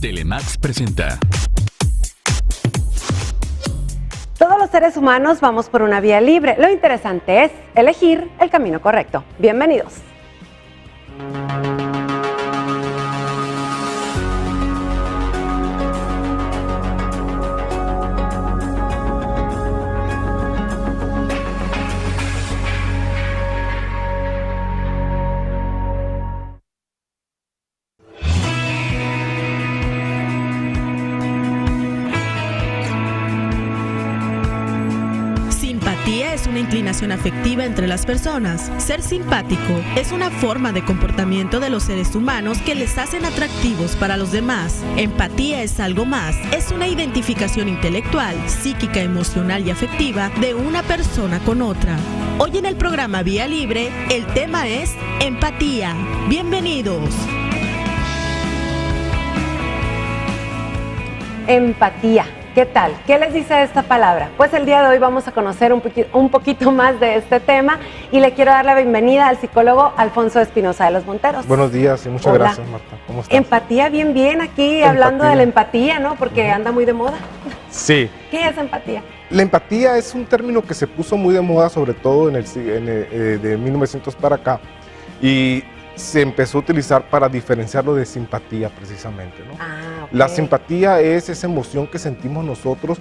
Telemax presenta. Todos los seres humanos vamos por una vía libre. Lo interesante es elegir el camino correcto. Bienvenidos. Es una inclinación afectiva entre las personas. Ser simpático es una forma de comportamiento de los seres humanos que les hacen atractivos para los demás. Empatía es algo más. Es una identificación intelectual, psíquica, emocional y afectiva de una persona con otra. Hoy en el programa Vía Libre, el tema es empatía. Bienvenidos. Empatía. ¿Qué tal? ¿Qué les dice esta palabra? Pues el día de hoy vamos a conocer un poquito más de este tema y le quiero dar la bienvenida al psicólogo Alfonso Espinosa de los Monteros. Buenos días y muchas gracias, Marta. ¿Cómo estás? Empatía, bien aquí, hablando de la empatía, ¿no? Porque anda muy de moda. Sí. ¿Qué es empatía? La empatía es un término que se puso muy de moda, sobre todo de 1900 para acá, y se empezó a utilizar para diferenciarlo de simpatía, precisamente, ¿no? Okay. La simpatía es esa emoción que sentimos nosotros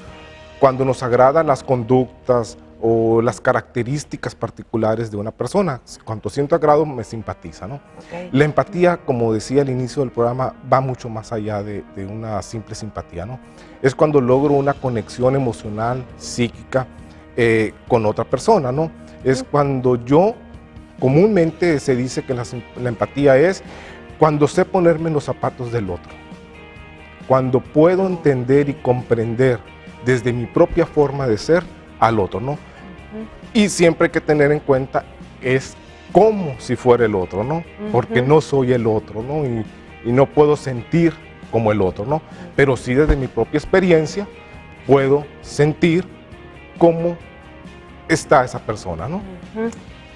cuando nos agradan las conductas o las características particulares de una persona. Cuando siento agrado, me simpatiza, ¿no? Okay. La empatía, como decía al inicio del programa, va mucho más allá de una simple simpatía, ¿no? Es cuando logro una conexión emocional, psíquica, con otra persona, ¿no? Es cuando yo, comúnmente se dice que la empatía es cuando sé ponerme en los zapatos del otro, cuando puedo entender y comprender desde mi propia forma de ser al otro, ¿no? Y siempre hay que tener en cuenta es como si fuera el otro, ¿no? Porque no soy el otro, ¿no? Y no puedo sentir como el otro, ¿no? Pero sí desde mi propia experiencia puedo sentir cómo está esa persona, ¿no?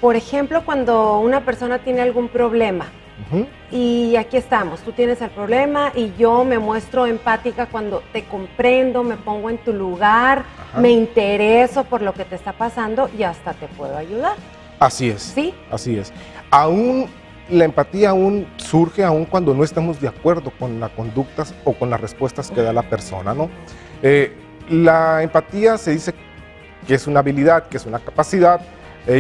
Por ejemplo, cuando una persona tiene algún problema y aquí estamos, tú tienes el problema y yo me muestro empática cuando te comprendo, me pongo en tu lugar, me intereso por lo que te está pasando y hasta te puedo ayudar. Así es. ¿Sí? Así es. La empatía aún surge aún cuando no estamos de acuerdo con las conductas o con las respuestas que da la persona, ¿no? La empatía se dice que es una habilidad, que es una capacidad.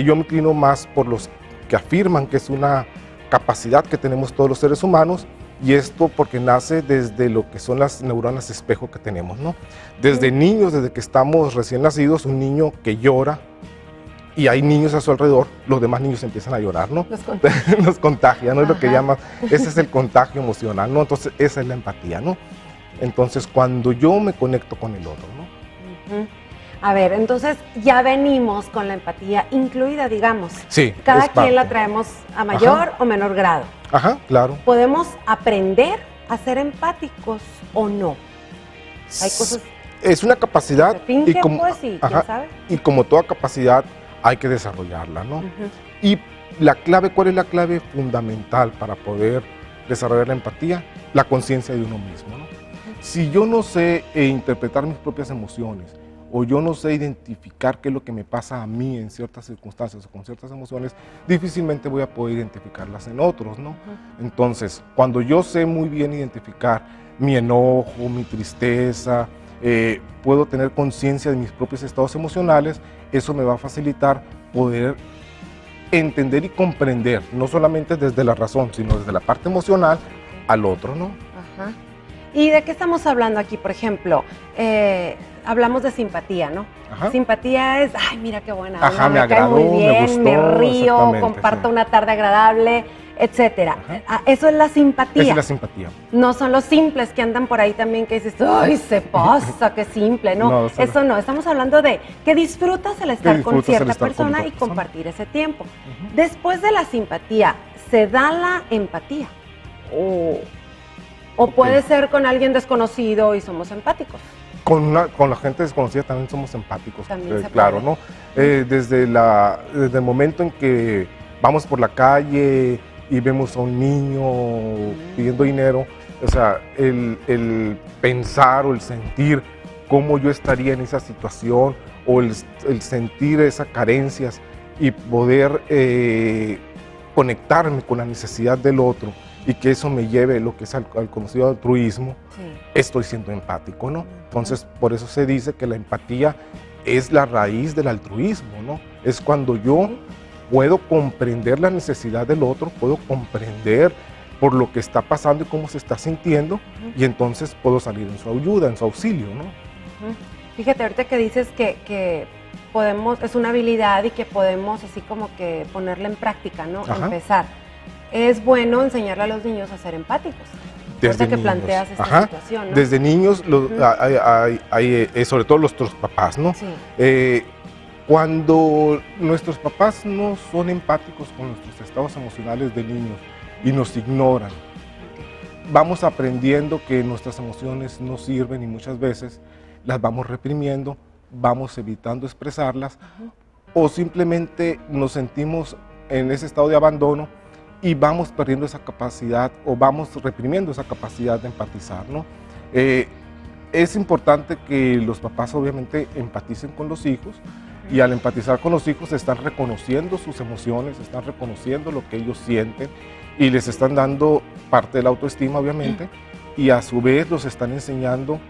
Yo me inclino más por los que afirman que es una capacidad que tenemos todos los seres humanos, y esto porque nace desde lo que son las neuronas espejo que tenemos, ¿no? Desde niños, desde que estamos recién nacidos, un niño que llora y hay niños a su alrededor, los demás niños empiezan a llorar, ¿no? Nos contagia, ¿no? Es lo que llaman, ese es el contagio emocional, ¿no? Entonces esa es la empatía, ¿no? Entonces cuando yo me conecto con el otro, ¿no? A ver, entonces ya venimos con la empatía incluida, digamos. Sí. Cada quien la traemos a mayor o menor grado. Ajá, claro. ¿Podemos aprender a ser empáticos o no? Hay cosas. Es una capacidad. Y como, pues, sí, ¿quién sabe? Y como toda capacidad hay que desarrollarla, ¿no? Y la clave, ¿cuál es la clave fundamental para poder desarrollar la empatía? La conciencia de uno mismo, ¿no? Si yo no sé interpretar mis propias emociones, o yo no sé identificar qué es lo que me pasa a mí en ciertas circunstancias o con ciertas emociones, difícilmente voy a poder identificarlas en otros, ¿no? Entonces, cuando yo sé muy bien identificar mi enojo, mi tristeza, puedo tener conciencia de mis propios estados emocionales, eso me va a facilitar poder entender y comprender, no solamente desde la razón, sino desde la parte emocional al otro, ¿no? ¿Y de qué estamos hablando aquí? Por ejemplo, hablamos de simpatía, ¿no? Simpatía es, ay, mira qué buena onda, me agradó, cae muy bien, me gustó, me río, comparto una tarde agradable, etcétera. Eso es la simpatía. Esa es la simpatía. No son los simples que andan por ahí también que dices, ay, se pasa, qué simple. No, eso no. Estamos hablando de que disfrutas el estar con cierta persona y compartir ese tiempo. Después de la simpatía, ¿se da la empatía? ¿O puede ser con alguien desconocido y somos empáticos? Con la gente desconocida también somos empáticos, claro, ¿no? Desde el momento en que vamos por la calle y vemos a un niño pidiendo dinero, O sea, el pensar o el sentir cómo yo estaría en esa situación, o el sentir esas carencias y poder conectarme con la necesidad del otro, y que eso me lleve lo que es al conocido altruismo, sí, estoy siendo empático, ¿no? Entonces, por eso se dice que la empatía es la raíz del altruismo, ¿no? Es cuando yo puedo comprender la necesidad del otro, puedo comprender por lo que está pasando y cómo se está sintiendo, y entonces puedo salir en su ayuda, en su auxilio, ¿no? Fíjate, ahorita que dices que podemos, es una habilidad y que podemos así como que ponerla en práctica, ¿no? Ajá. Empezar. Es bueno enseñarle a los niños a ser empáticos. Desde que niños planteas esta Ajá. situación, ¿no? Desde niños, sobre todo nuestros papás, ¿no? Sí. Cuando nuestros papás no son empáticos con nuestros estados emocionales de niños y nos ignoran, vamos aprendiendo que nuestras emociones no sirven, y muchas veces las vamos reprimiendo, vamos evitando expresarlas, o simplemente nos sentimos en ese estado de abandono y vamos perdiendo esa capacidad, o vamos reprimiendo esa capacidad de empatizar, ¿no? Es importante que los papás obviamente empaticen con los hijos, y al empatizar con los hijos están reconociendo sus emociones, están reconociendo lo que ellos sienten, y les están dando parte de la autoestima, obviamente, y a su vez los están enseñando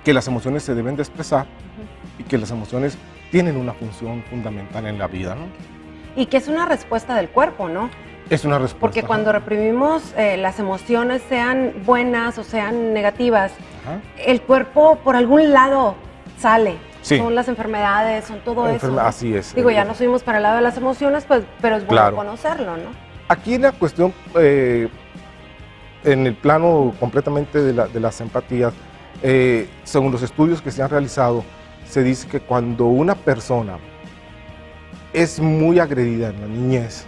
que las emociones se deben de expresar, y que las emociones tienen una función fundamental en la vida, ¿no? Y que es una respuesta del cuerpo, ¿no? Es una respuesta. Porque cuando reprimimos las emociones, sean buenas o sean negativas, el cuerpo por algún lado sale. Sí. Son las enfermedades, son todo eso, ¿no? Así es. Digo, ya no subimos para el lado de las emociones, pues, pero es bueno conocerlo, ¿no? Aquí la cuestión, en el plano completamente de las empatías, según los estudios que se han realizado, se dice que cuando una persona es muy agredida en la niñez,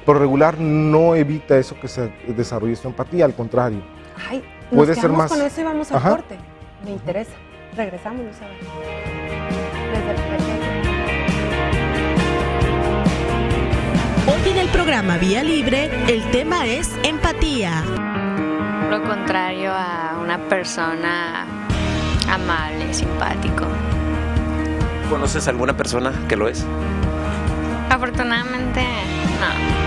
por regular no evita eso que se desarrolle su empatía, al contrario. Ay, puede ser más. Con eso y vamos al corte. Me interesa. Regresamos, Isabel. Hoy en el programa Vía Libre, el tema es empatía. Lo contrario a una persona amable, simpático. ¿Conoces a alguna persona que lo es? Afortunadamente, no.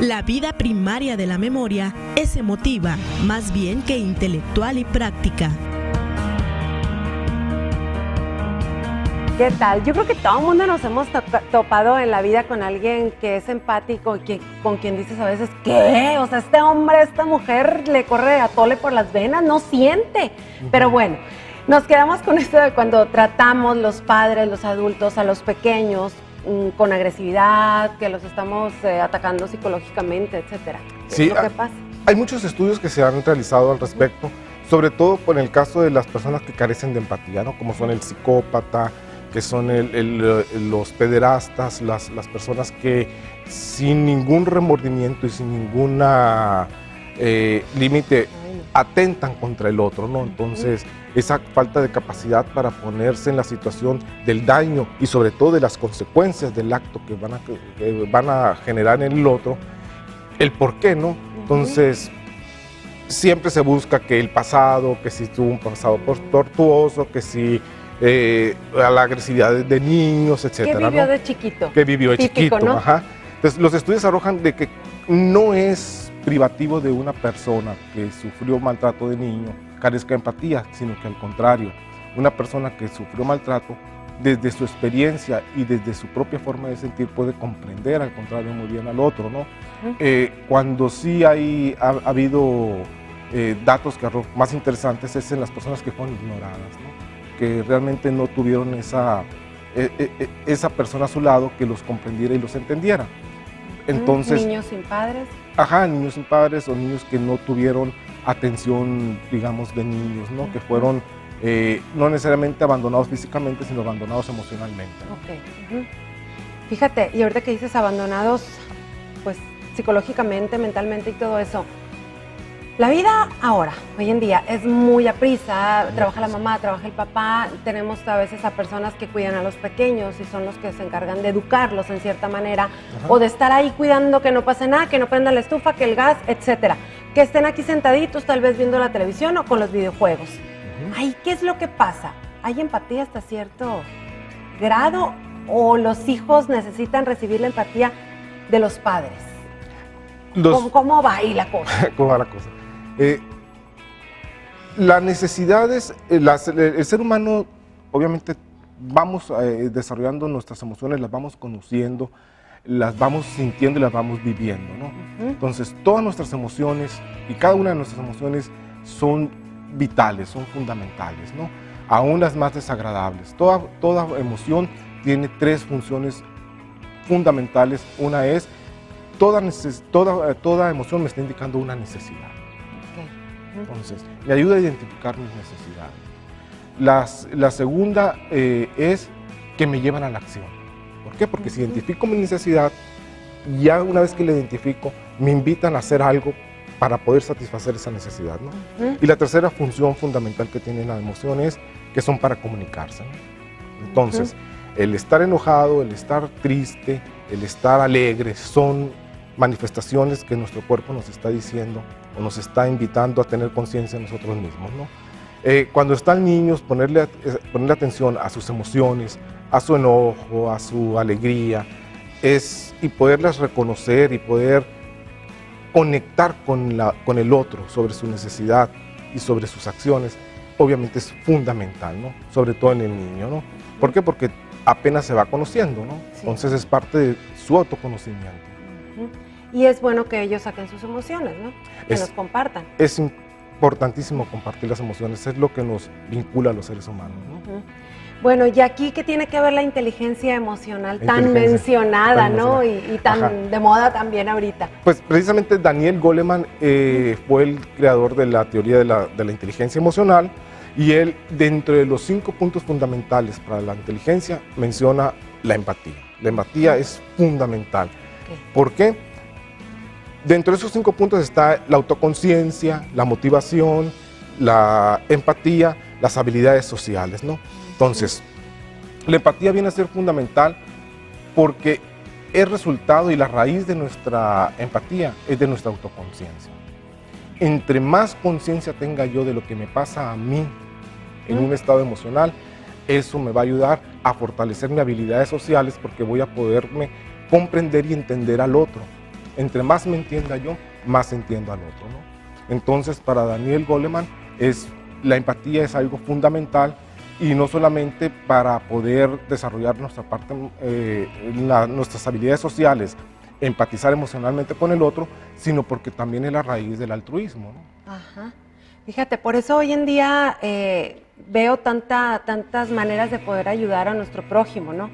La vida primaria de la memoria es emotiva, más bien que intelectual y práctica. ¿Qué tal? Yo creo que todo el mundo nos hemos topado en la vida con alguien que es empático y con quien dices a veces, ¿qué? O sea, este hombre, esta mujer le corre a tole por las venas, no siente. Pero bueno, nos quedamos con esto de cuando tratamos los padres, los adultos, a los pequeños, con agresividad, que los estamos atacando psicológicamente, etcétera. Sí, ¿Qué pasa? Hay muchos estudios que se han realizado al respecto, sobre todo con el caso de las personas que carecen de empatía, ¿no? Como son el psicópata, que son los pederastas, las personas que sin ningún remordimiento y sin ninguna límite atentan contra el otro, ¿no? Entonces, esa falta de capacidad para ponerse en la situación del daño y sobre todo de las consecuencias del acto que van a generar en el otro, el por qué, ¿no? Entonces, siempre se busca que el pasado, que si tuvo un pasado tortuoso, que si la agresividad de niños, etcétera, ¿Qué vivió, ¿no? De chiquito? Que vivió de Típico, chiquito, ¿no? Ajá. Entonces, los estudios arrojan de que no es privativo de una persona que sufrió maltrato de niño carezca de empatía, sino que al contrario, una persona que sufrió maltrato, desde su experiencia y desde su propia forma de sentir, puede comprender al contrario muy bien al otro, ¿no? Cuando sí ha habido datos que más interesantes es en las personas que fueron ignoradas, ¿no? Que realmente no tuvieron esa persona a su lado que los comprendiera y los entendiera. Entonces, niños sin padres. Ajá, niños sin padres o niños que no tuvieron atención, digamos, de niños, ¿no? Que fueron no necesariamente abandonados físicamente, sino abandonados emocionalmente, ¿no? Ok. Fíjate, y ahorita que dices abandonados, pues psicológicamente, mentalmente y todo eso, La vida ahora, hoy en día, es muy aprisa, trabaja la mamá, trabaja el papá, tenemos a veces a personas que cuidan a los pequeños y son los que se encargan de educarlos en cierta manera, o de estar ahí cuidando que no pase nada, que no prenda la estufa, que el gas, etcétera. Que estén aquí sentaditos, tal vez viendo la televisión o con los videojuegos. Ay, ¿qué es lo que pasa? ¿Hay empatía hasta cierto grado o los hijos necesitan recibir la empatía de los padres? ¿Cómo va ahí la cosa? ¿Cómo va la cosa? Las necesidades, el ser humano, obviamente, vamos desarrollando nuestras emociones, las vamos conociendo, las vamos sintiendo y las vamos viviendo, ¿no? Entonces, todas nuestras emociones y cada una de nuestras emociones son vitales, son fundamentales, ¿no? Aún las más desagradables. Toda emoción tiene tres funciones fundamentales. Una es, toda emoción me está indicando una necesidad. Entonces, me ayuda a identificar mis necesidades. La segunda es que me llevan a la acción. ¿Por qué? Porque si identifico mi necesidad, ya una vez que la identifico, me invitan a hacer algo para poder satisfacer esa necesidad, ¿no? Y la tercera función fundamental que tienen las emociones, que son para comunicarse, ¿no? Entonces, el estar enojado, el estar triste, el estar alegre, son manifestaciones que nuestro cuerpo nos está diciendo o nos está invitando a tener conciencia de nosotros mismos, ¿no? Cuando están niños, ponerle atención a sus emociones, a su enojo, a su alegría, y poderlas reconocer y poder conectar con el otro sobre su necesidad y sobre sus acciones, obviamente es fundamental, ¿no? Sobre todo en el niño, ¿no? ¿Por qué? Porque apenas se va conociendo, ¿no? Sí. Entonces es parte de su autoconocimiento. Y es bueno que ellos saquen sus emociones, ¿no? Que los compartan. Es importantísimo compartir las emociones, es lo que nos vincula a los seres humanos, ¿no? Bueno, y aquí, ¿qué tiene que ver la inteligencia emocional tan mencionada, ¿no? Y tan de moda también ahorita? Pues precisamente Daniel Goleman fue el creador de la teoría de la inteligencia emocional, y él, dentro de los 5 puntos fundamentales para la inteligencia, menciona la empatía. La empatía es fundamental. ¿Por qué? Dentro de esos 5 puntos está la autoconciencia, la motivación, la empatía, las habilidades sociales, ¿no? Entonces, la empatía viene a ser fundamental porque es resultado y la raíz de nuestra empatía es de nuestra autoconciencia. Entre más conciencia tenga yo de lo que me pasa a mí en un estado emocional, eso me va a ayudar a fortalecer mis habilidades sociales porque voy a poderme comprender y entender al otro. Entre más me entienda yo, más entiendo al otro, ¿no? Entonces, para Daniel Goleman, la empatía es algo fundamental, y no solamente para poder desarrollar nuestra parte, nuestras habilidades sociales, empatizar emocionalmente con el otro, sino porque también es la raíz del altruismo, ¿no? Ajá. Fíjate, por eso hoy en día veo tantas maneras de poder ayudar a nuestro prójimo, ¿no?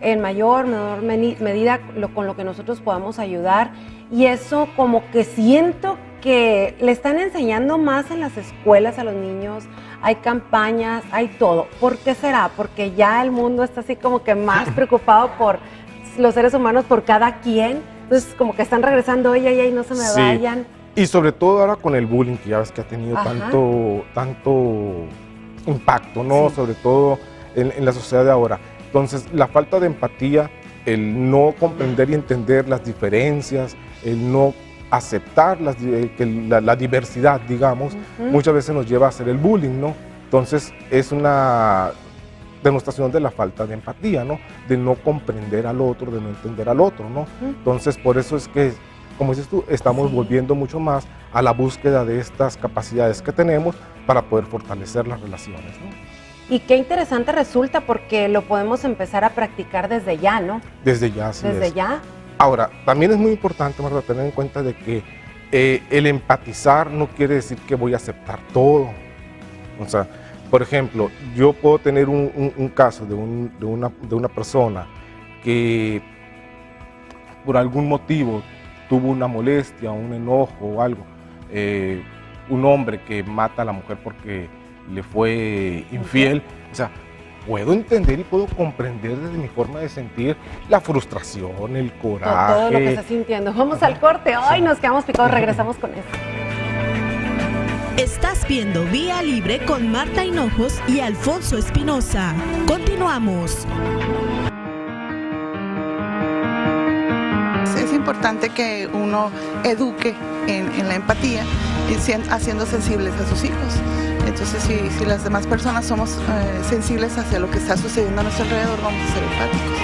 En mayor, menor medida, con lo que nosotros podamos ayudar, y eso como que siento que le están enseñando más en las escuelas a los niños. Hay campañas, hay todo. ¿Por qué será? Porque ya el mundo está así como que más preocupado por los seres humanos, por cada quien. Entonces como que están regresando, oye, no se me vayan. Y sobre todo ahora con el bullying, que ya ves que ha tenido tanto impacto, ¿no? Sí. Sobre todo en la sociedad de ahora. Entonces, la falta de empatía, el no comprender y entender las diferencias, el no aceptar la diversidad, digamos, muchas veces nos lleva a hacer el bullying, ¿no? Entonces, es una demostración de la falta de empatía, ¿no? De no comprender al otro, de no entender al otro, ¿no? Entonces, por eso es que, como dices tú, estamos volviendo mucho más a la búsqueda de estas capacidades que tenemos para poder fortalecer las relaciones, ¿no? Y qué interesante resulta, porque lo podemos empezar a practicar desde ya, ¿no? Desde ya, sí. Desde ya. Ahora, también es muy importante, Marta, tener en cuenta de que el empatizar no quiere decir que voy a aceptar todo. O sea, por ejemplo, yo puedo tener un caso de una persona que por algún motivo tuvo una molestia, un enojo o algo, un hombre que mata a la mujer porque le fue infiel. O sea, puedo entender y puedo comprender desde mi forma de sentir la frustración, el coraje. Todo lo que está sintiendo. Vamos al corte. Hoy nos quedamos picados, regresamos con eso. Estás viendo Vía Libre con Marta Hinojos y Alfonso Espinosa. Continuamos. Es importante que uno eduque en la empatía, haciendo sensibles a sus hijos. Entonces, si las demás personas somos sensibles hacia lo que está sucediendo a nuestro alrededor, vamos a ser empáticos.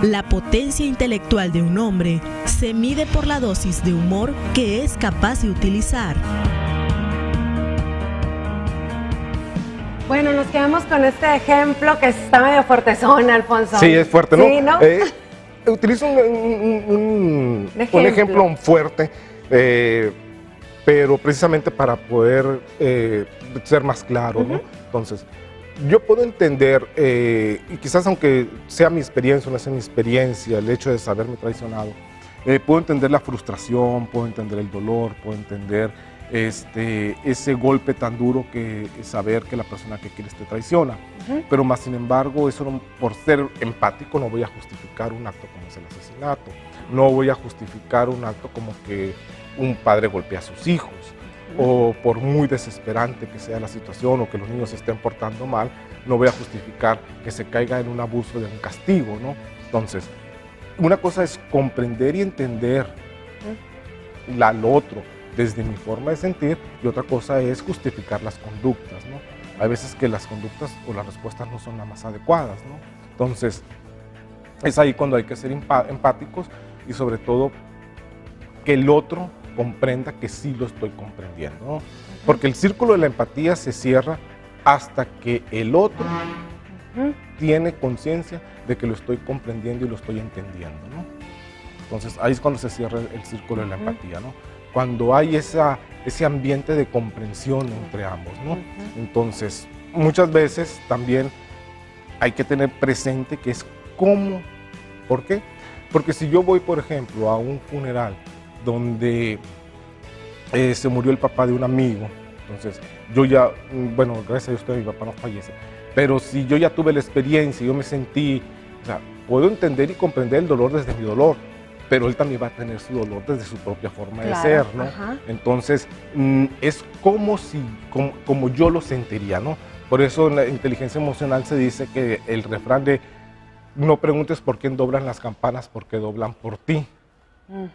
La potencia intelectual de un hombre se mide por la dosis de humor que es capaz de utilizar. Bueno, nos quedamos con este ejemplo que está medio fuertezón, Alfonso. Sí, es fuerte, ¿no? Sí, ¿no? Utilizo un ejemplo fuerte, pero precisamente para poder ser más claro, ¿no? Entonces, yo puedo entender, y quizás aunque sea mi experiencia o no sea mi experiencia, el hecho de saberme traicionado, puedo entender la frustración, puedo entender el dolor, puedo entender ese golpe tan duro que saber que la persona que quieres te traiciona. Pero más sin embargo, eso no, por ser empático no voy a justificar un acto como es el asesinato, no voy a justificar un acto como que un padre golpea a sus hijos, o por muy desesperante que sea la situación o que los niños se estén portando mal, no voy a justificar que se caiga en un abuso de un castigo, ¿no? Entonces, una cosa es comprender y entender al otro desde mi forma de sentir, y otra cosa es justificar las conductas, ¿no? Hay veces que las conductas o las respuestas no son las más adecuadas, ¿no? Entonces, es ahí cuando hay que ser empáticos y sobre todo que el otro comprenda que sí lo estoy comprendiendo, ¿no? Porque el círculo de la empatía se cierra hasta que el otro tiene conciencia de que lo estoy comprendiendo y lo estoy entendiendo, ¿no? Entonces, ahí es cuando se cierra el círculo de la empatía, ¿no? Cuando hay ese ambiente de comprensión entre ambos, ¿no? Entonces, muchas veces también hay que tener presente que es cómo, ¿por qué? Porque si yo voy, por ejemplo, a un funeral donde se murió el papá de un amigo, entonces yo ya, bueno, gracias a Dios mi papá no fallece, pero si yo ya tuve la experiencia, yo me sentí, o sea, puedo entender y comprender el dolor desde mi dolor, pero él también va a tener su dolor desde su propia forma de ser, ¿no? Entonces, es como yo lo sentiría, ¿no? Por eso en la inteligencia emocional se dice que el refrán de no preguntes por quién doblan las campanas, porque doblan por ti.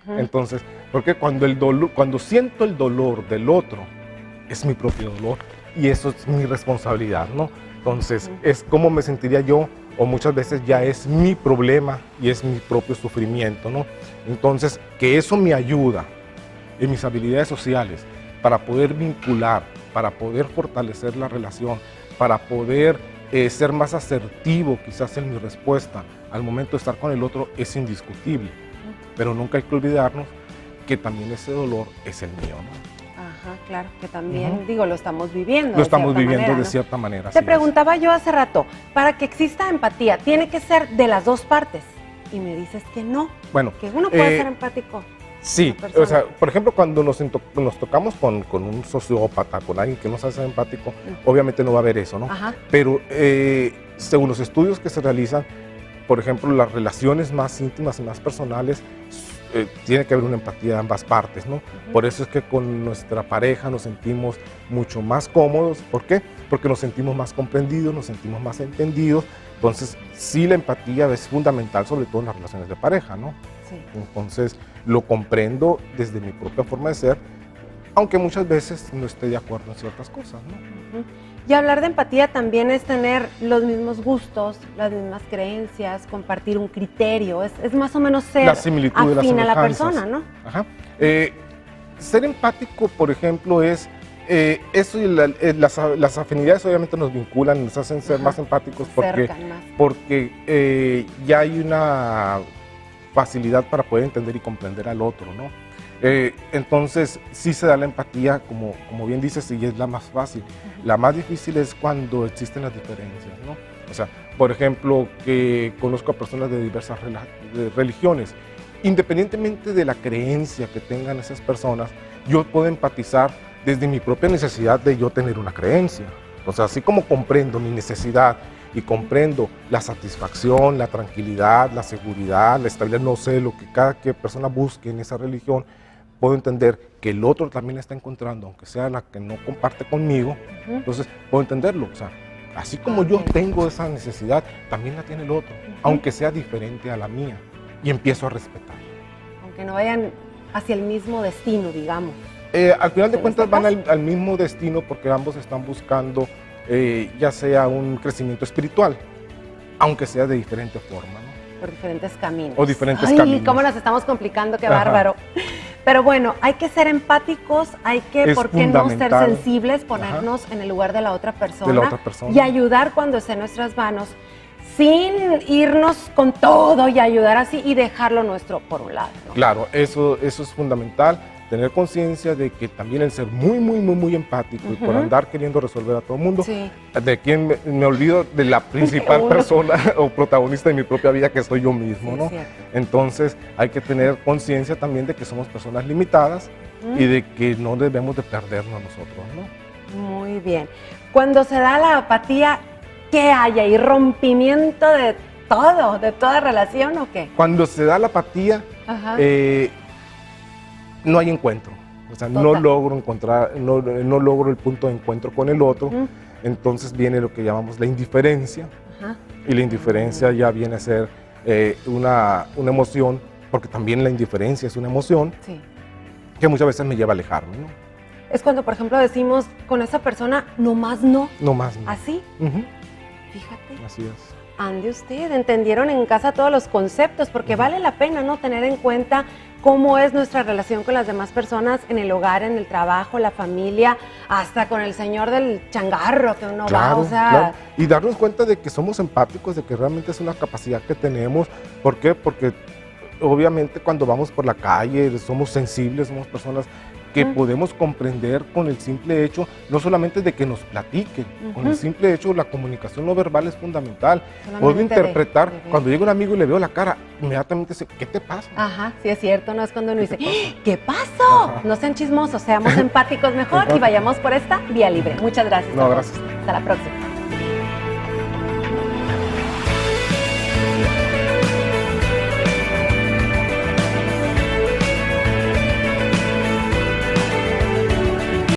Entonces, porque cuando siento el dolor del otro, es mi propio dolor y eso es mi responsabilidad, ¿no? Entonces, es como me sentiría yo, o muchas veces ya es mi problema y es mi propio sufrimiento, ¿no? Entonces, que eso me ayuda en mis habilidades sociales para poder vincular, para poder fortalecer la relación, para poder ser más asertivo quizás en mi respuesta al momento de estar con el otro, es indiscutible. Pero nunca hay que olvidarnos que también ese dolor es el mío, ¿no? Ajá, claro, que también, digo, lo estamos viviendo. Lo estamos viviendo manera, de ¿no? cierta manera. Te preguntaba yo hace rato, para que exista empatía, ¿tiene que ser de las dos partes? Y me dices que no, bueno, que uno puede ser empático. Sí, o sea, por ejemplo, cuando nos tocamos con un sociópata, con alguien que no sabe ser empático, obviamente no va a haber eso, ¿no? Pero según los estudios que se realizan, por ejemplo, las relaciones más íntimas y más personales, tiene que haber una empatía de ambas partes, ¿no? Por eso es que con nuestra pareja nos sentimos mucho más cómodos. ¿Por qué? Porque nos sentimos más comprendidos, nos sentimos más entendidos. Entonces, sí, la empatía es fundamental, sobre todo en las relaciones de pareja, ¿no? Sí. Entonces, lo comprendo desde mi propia forma de ser, aunque muchas veces no esté de acuerdo en ciertas cosas, ¿no? Y hablar de empatía también es tener los mismos gustos, las mismas creencias, compartir un criterio, es más o menos ser afín a la persona, ¿no? Ajá. Ser empático, por ejemplo, es eso y las afinidades obviamente nos vinculan, nos hacen ser más empáticos porque ya hay una facilidad para poder entender y comprender al otro, ¿no? Entonces, sí se da la empatía, como bien dices, y es la más fácil. La más difícil es cuando existen las diferencias, ¿no? O sea, por ejemplo, que conozco a personas de diversas religiones. Independientemente de la creencia que tengan esas personas, yo puedo empatizar desde mi propia necesidad de yo tener una creencia. O sea, así como comprendo mi necesidad y comprendo la satisfacción, la tranquilidad, la seguridad, la estabilidad, no sé, lo que cada persona busque en esa religión, puedo entender que el otro también la está encontrando, aunque sea la que no comparte conmigo. Entonces puedo entenderlo, o sea, así como yo tengo esa necesidad, también la tiene el otro, aunque sea diferente a la mía, y empiezo a respetar. Aunque no vayan hacia el mismo destino, digamos. Al final de cuentas van al mismo destino porque ambos están buscando ya sea un crecimiento espiritual, aunque sea de diferente forma, ¿no? Por diferentes caminos. O diferentes caminos. Cómo nos estamos complicando, qué bárbaro. Pero bueno, hay que ser empáticos, hay que, ¿por qué no ser sensibles, ponernos en el lugar de la otra persona, y ayudar cuando esté en nuestras manos, sin irnos con todo y ayudar así y dejar lo nuestro por un lado, ¿no? Claro, eso es fundamental, tener conciencia de que también el ser muy empático y por andar queriendo resolver a todo el mundo, de quien me olvido de la principal persona o protagonista de mi propia vida, que soy yo mismo, ¿no? Entonces hay que tener conciencia también de que somos personas limitadas y de que no debemos de perdernos nosotros, ¿no? Muy bien. Cuando se da la apatía, ¿qué hay ahí? ¿Rompimiento de todo, de toda relación o qué? Cuando se da la apatía, no hay encuentro, o sea, no logro encontrar, no logro el punto de encuentro con el otro, entonces viene lo que llamamos la indiferencia, y la indiferencia ya viene a ser una emoción, porque también la indiferencia es una emoción, que muchas veces me lleva a alejarme, ¿no? Es cuando, por ejemplo, decimos con esa persona, no más no. No más no. ¿Así? Fíjate. Así es. Ande usted, entendieron en casa todos los conceptos, porque vale la pena, ¿no?, tener en cuenta cómo es nuestra relación con las demás personas en el hogar, en el trabajo, la familia, hasta con el señor del changarro que uno va, o sea... Y darnos cuenta de que somos empáticos, de que realmente es una capacidad que tenemos. ¿Por qué? Porque obviamente cuando vamos por la calle somos sensibles, somos personas que podemos comprender con el simple hecho, no solamente de que nos platiquen, con el simple hecho la comunicación no verbal es fundamental. Puedo interpretar, cuando llega un amigo y le veo la cara, inmediatamente dice, ¿qué te pasa? Sí es cierto, no es cuando uno dice, ¿qué pasó? No sean chismosos, seamos empáticos mejor y vayamos por esta vía libre. Muchas gracias. No, gracias. Hasta la próxima.